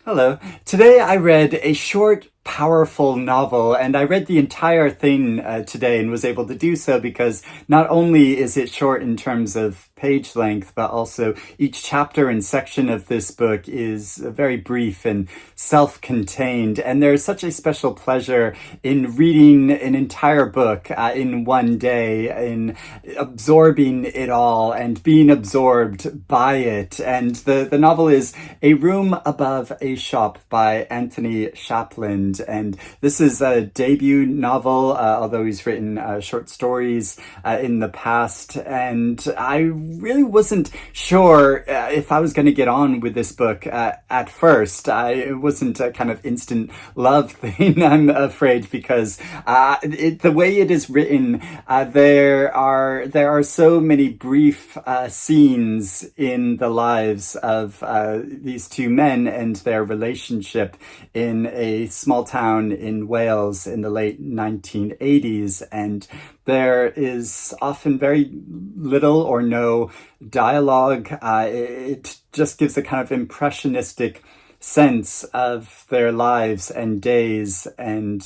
Hello. Today I read a short, powerful novel, and I read the entire thing today and was able to do so because not only is it short in terms of page length, but also each chapter and section of this book is very brief and self-contained. And there's such a special pleasure in reading an entire book in one day, in absorbing it all and being absorbed by it. And the novel is A Room Above a Shop by Anthony Shapland. And this is a debut novel, although he's written short stories in the past. And I really wasn't sure if I was going to get on with this book at first. It wasn't a kind of instant love thing, I'm afraid, because the way it is written, there are so many brief scenes in the lives of these two men and their relationship in a small town in Wales in the late 1980s. And there is often very little or no dialogue. It just gives a kind of impressionistic sense of their lives and days and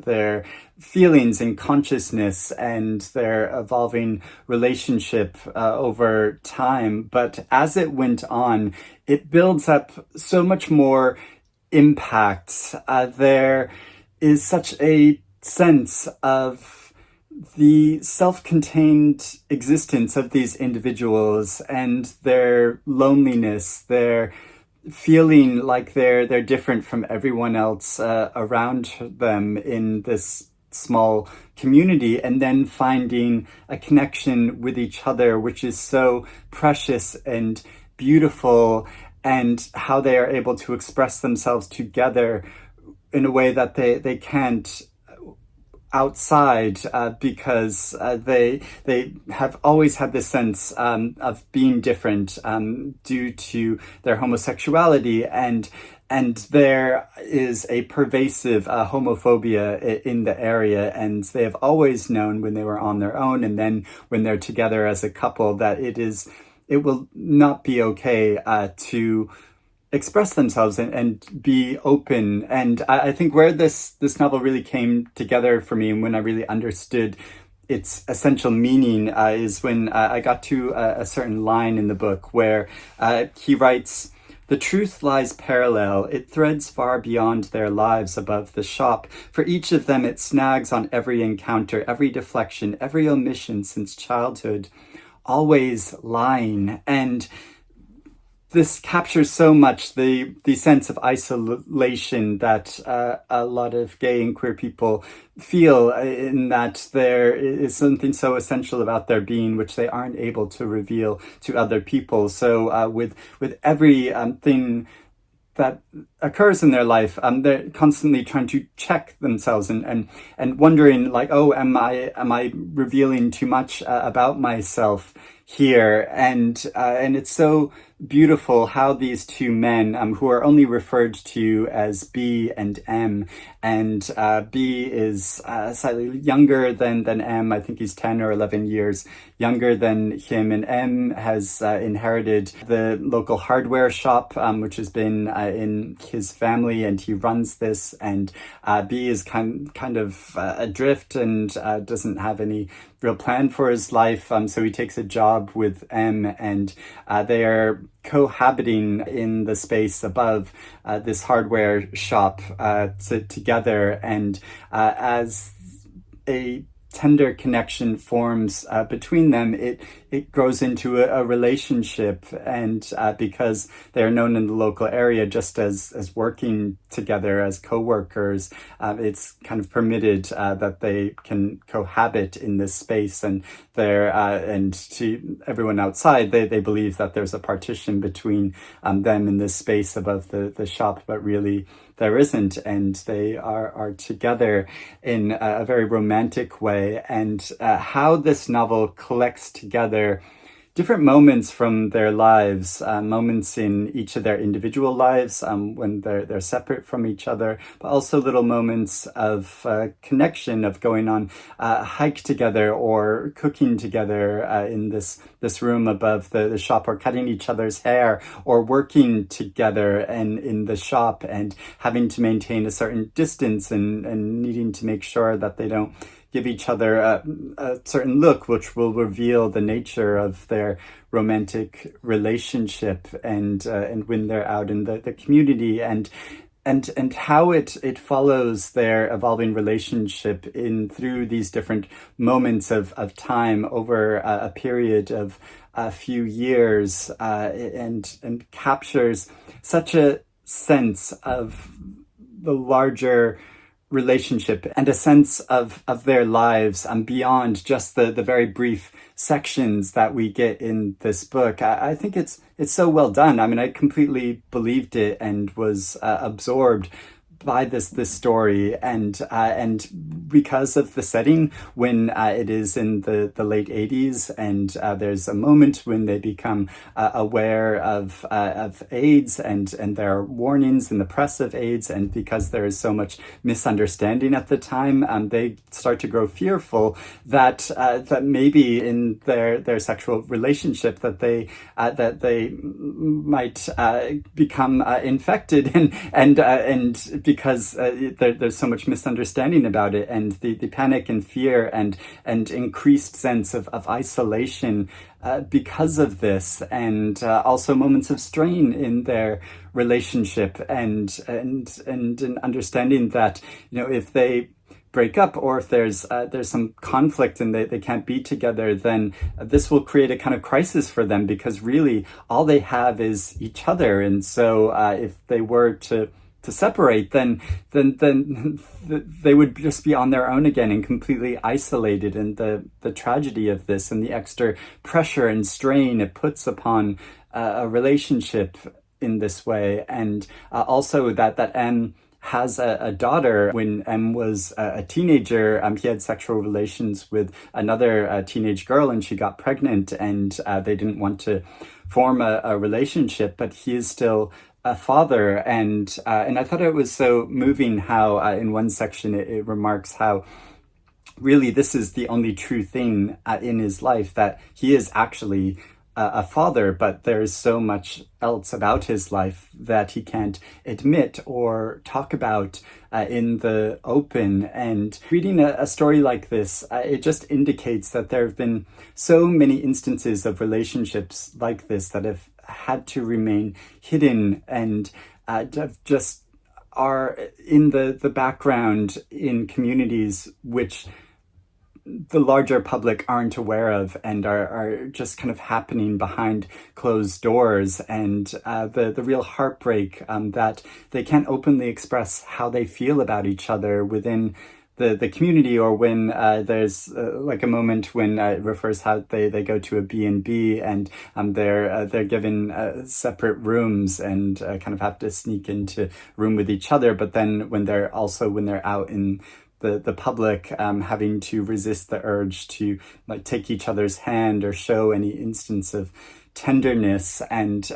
their feelings and consciousness and their evolving relationship over time. But as it went on, it builds up so much more impact. There is such a sense of the self-contained existence of these individuals and their loneliness, their feeling like they're different from everyone else around them in this small community, and then finding a connection with each other, which is so precious and beautiful, and how they are able to express themselves together in a way that they can't outside because they have always had this sense of being different due to their homosexuality, and there is a pervasive homophobia in the area, and they have always known when they were on their own and then when they're together as a couple that it will not be okay to express themselves and be open. And I think where this novel really came together for me, and when I really understood its essential meaning, is when I got to a certain line in the book where he writes, "The truth lies parallel. It threads far beyond their lives above the shop. For each of them it snags on every encounter, every deflection, every omission since childhood, always lying." And this captures so much the sense of isolation that a lot of gay and queer people feel, in that there is something so essential about their being which they aren't able to reveal to other people. So with every thing that occurs in their life, they're constantly trying to check themselves and wondering, like, oh, am I revealing too much about myself here? And it's so beautiful how these two men, who are only referred to as B and M, and B is slightly younger than M. I think he's 10 or 11 years younger than him, and M has inherited the local hardware shop, which has been in his family, and he runs this, and B is kind of adrift and doesn't have any real plan for his life, so he takes a job with M, and they are cohabiting in the space above this hardware shop together, and as a tender connection forms between them, it grows into a relationship, and because they're known in the local area just as working together as co-workers, it's kind of permitted that they can cohabit in this space, and and to everyone outside, they believe that there's a partition between them in this space above the shop, but really there isn't, and they are together in a very romantic way. And how this novel collects together different moments from their lives, moments in each of their individual lives when they're separate from each other, but also little moments of connection, of going on a hike together or cooking together in this room above the shop, or cutting each other's hair, or working together and in the shop and having to maintain a certain distance and needing to make sure that they don't give each other a certain look, which will reveal the nature of their romantic relationship, and when they're out in the community, and how it follows their evolving relationship in through these different moments of time over a period of a few years, and captures such a sense of the larger relationship and a sense of their lives beyond just the very brief sections that we get in this book. I think it's so well done. I mean, I completely believed it and was absorbed by this story, and because of the setting, when it is in the late 80s, and there's a moment when they become aware of AIDS, and there are warnings in the press of AIDS, and because there is so much misunderstanding at the time, they start to grow fearful that maybe in their sexual relationship that they might become infected, and because there's so much misunderstanding about it, and the panic and fear and increased sense of isolation because of this, and also moments of strain in their relationship, and an understanding that, if they break up, or if there's some conflict and they can't be together, then this will create a kind of crisis for them, because really all they have is each other. And so if they were to separate, then they would just be on their own again and completely isolated. And the tragedy of this, and the extra pressure and strain it puts upon a relationship in this way, and also that M has a daughter. When M was a teenager, he had sexual relations with another teenage girl, and she got pregnant, and they didn't want to form a relationship, but he is still a father. And I thought it was so moving how in one section it remarks how really this is the only true thing in his life, that he is actually a father, but there's so much else about his life that he can't admit or talk about in the open. And reading a story like this, it just indicates that there have been so many instances of relationships like this that have had to remain hidden, and just are in the background in communities which the larger public aren't aware of, and are just kind of happening behind closed doors, and the real heartbreak that they can't openly express how they feel about each other within the community, or when there's like a moment when it refers how they go to a B&B, and they're given separate rooms, and kind of have to sneak into room with each other, but then when they're out in the public, having to resist the urge to like take each other's hand or show any instance of tenderness. And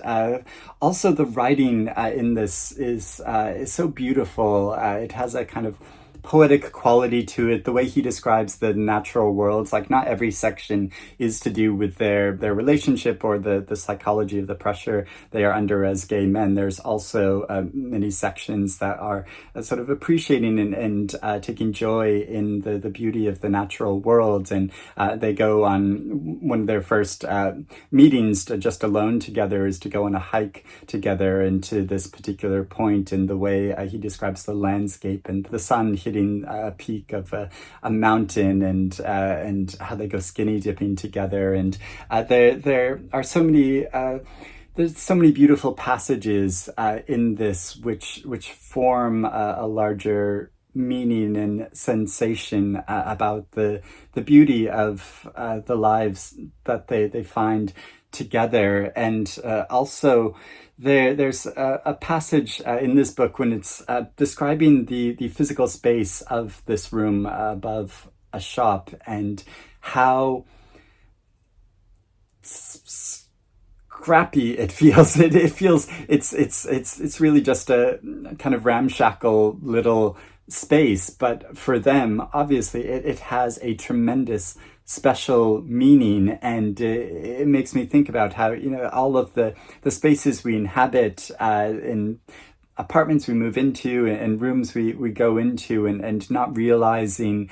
also the writing in this is so beautiful. It has a kind of poetic quality to it. The way he describes the natural worlds, like not every section is to do with their relationship or the psychology of the pressure they are under as gay men. There's also many sections that are sort of appreciating and taking joy in the beauty of the natural world. And they go on one of their first meetings just alone together, is to go on a hike together into this particular point, and the way he describes the landscape and the sun hitting a peak of a mountain, and how they go skinny dipping together. And there are so many there's so many beautiful passages in this which form a larger meaning and sensation about the beauty of the lives that they find together. And also there's a passage in this book when it's describing the physical space of this room above a shop, and how scrappy it feels. It feels it's really just a kind of ramshackle little space, but for them, obviously, it has a tremendous special meaning, and it makes me think about how, all of the spaces we inhabit, in apartments we move into, and rooms we go into, and not realizing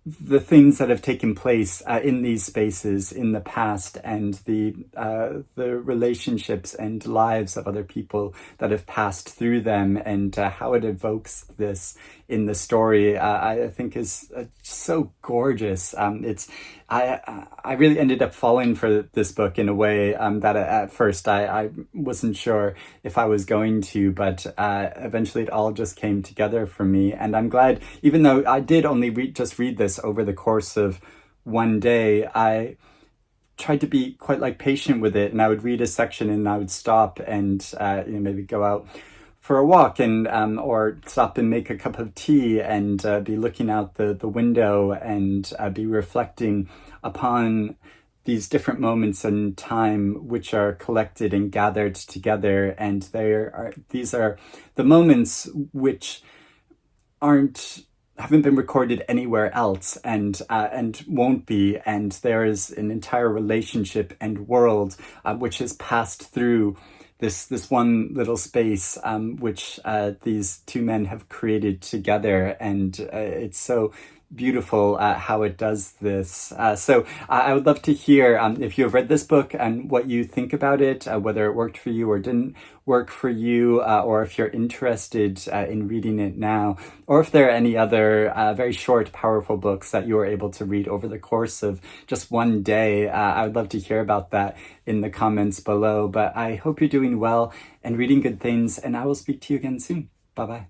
the things that have taken place in these spaces in the past, and the relationships and lives of other people that have passed through them, and how it evokes this in the story, I think is so gorgeous. I really ended up falling for this book in a way that at first I wasn't sure if I was going to, but eventually it all just came together for me. And I'm glad, even though I did only just read this over the course of one day, I tried to be quite patient with it, and I would read a section and I would stop and maybe go out for a walk, and or stop and make a cup of tea, and be looking out the window, and be reflecting upon these different moments in time which are collected and gathered together. And these are the moments which haven't been recorded anywhere else, and won't be. And there is an entire relationship and world which has passed through this one little space, which these two men have created together, and it's so beautiful how it does this. So I would love to hear if you have read this book and what you think about it, whether it worked for you or didn't work for you, or if you're interested in reading it now, or if there are any other very short, powerful books that you were able to read over the course of just one day. I would love to hear about that in the comments below. But I hope you're doing well and reading good things, and I will speak to you again soon. Bye-bye.